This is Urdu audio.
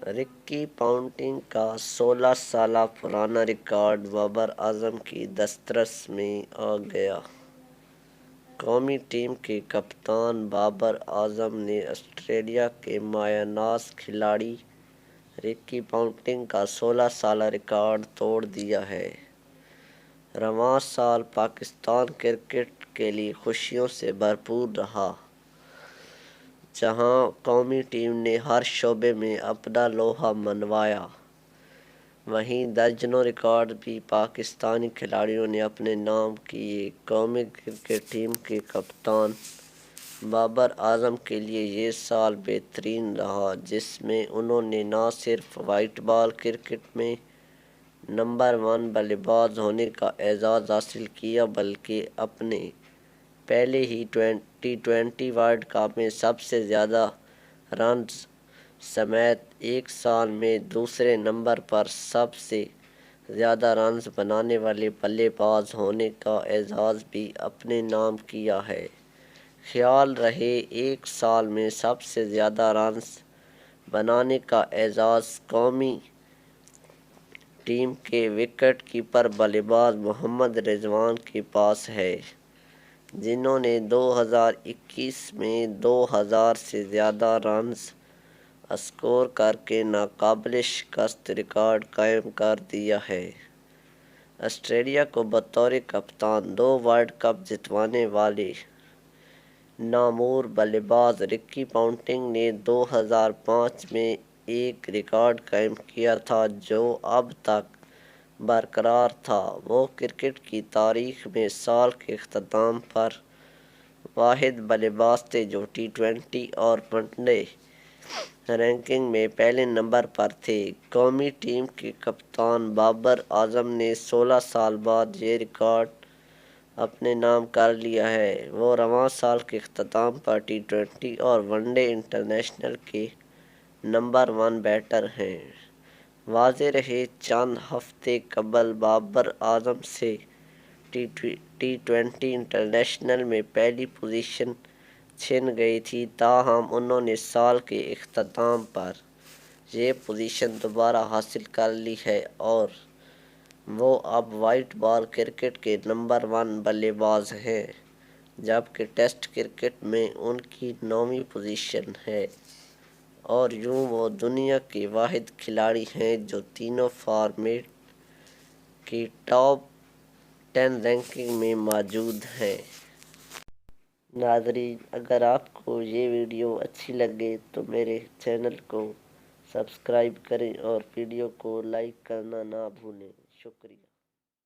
رکی پونٹنگ کا 16 سالہ پرانا ریکارڈ بابر اعظم کی دسترس میں آ گیا۔ قومی ٹیم کے کپتان بابر اعظم نے آسٹریلیا کے مایہ ناز کھلاڑی رکی پونٹنگ کا 16 سالہ ریکارڈ توڑ دیا ہے۔ رواں سال پاکستان کرکٹ کے لیے خوشیوں سے بھرپور رہا، جہاں قومی ٹیم نے ہر شعبے میں اپنا لوہا منوایا، وہیں درجنوں ریکارڈ بھی پاکستانی کھلاڑیوں نے اپنے نام کیے۔ قومی کرکٹ ٹیم کے کپتان بابر اعظم کے لیے یہ سال بہترین رہا، جس میں انہوں نے نہ صرف وائٹ بال کرکٹ میں نمبر 1 بلے باز ہونے کا اعزاز حاصل کیا بلکہ اپنے پہلے ہی ٹی20 ورلڈ کپ میں سب سے زیادہ رنز سمیت ایک سال میں دوسرے نمبر پر سب سے زیادہ رنز بنانے والے بلے باز ہونے کا اعزاز بھی اپنے نام کیا ہے۔ خیال رہے ایک سال میں سب سے زیادہ رنز بنانے کا اعزاز قومی ٹیم کے وکٹ کیپر بلے باز محمد رضوان کے پاس ہے، جنہوں نے 2021 میں 2000 سے زیادہ رنز اسکور کرکے ناقابل شکست ریکارڈ قائم کر دیا ہے۔ آسٹریلیا کو بطور کپتان 2 ورلڈ کپ جتوانے والے نامور بلے باز رکی پونٹنگ نے 2005 میں ایک ریکارڈ قائم کیا تھا جو اب تک برقرار تھا۔ وہ کرکٹ کی تاریخ میں سال کے اختتام پر واحد بلے باز تھے جو ٹی20 اور ون ڈے رینکنگ میں پہلے نمبر پر تھے۔ قومی ٹیم کے کپتان بابر اعظم نے 16 سال بعد یہ ریکارڈ اپنے نام کر لیا ہے۔ وہ رواں سال کے اختتام پر ٹی20 اور ون ڈے انٹرنیشنل کے نمبر 1 بیٹر ہیں۔ واضح رہے چند ہفتے قبل بابر اعظم سے ٹی20 انٹرنیشنل میں پہلی پوزیشن چھن گئی تھی، تاہم انہوں نے سال کے اختتام پر یہ پوزیشن دوبارہ حاصل کر لی ہے اور وہ اب وائٹ بال کرکٹ کے نمبر 1 بلے باز ہیں، جبکہ ٹیسٹ کرکٹ میں ان کی 9ویں پوزیشن ہے اور یوں وہ دنیا کے واحد کھلاڑی ہیں جو تینوں فارمیٹ کی ٹاپ 10 رینکنگ میں موجود ہیں۔ ناظرین، اگر آپ کو یہ ویڈیو اچھی لگے تو میرے چینل کو سبسکرائب کریں اور ویڈیو کو لائک کرنا نہ بھولیں۔ شکریہ۔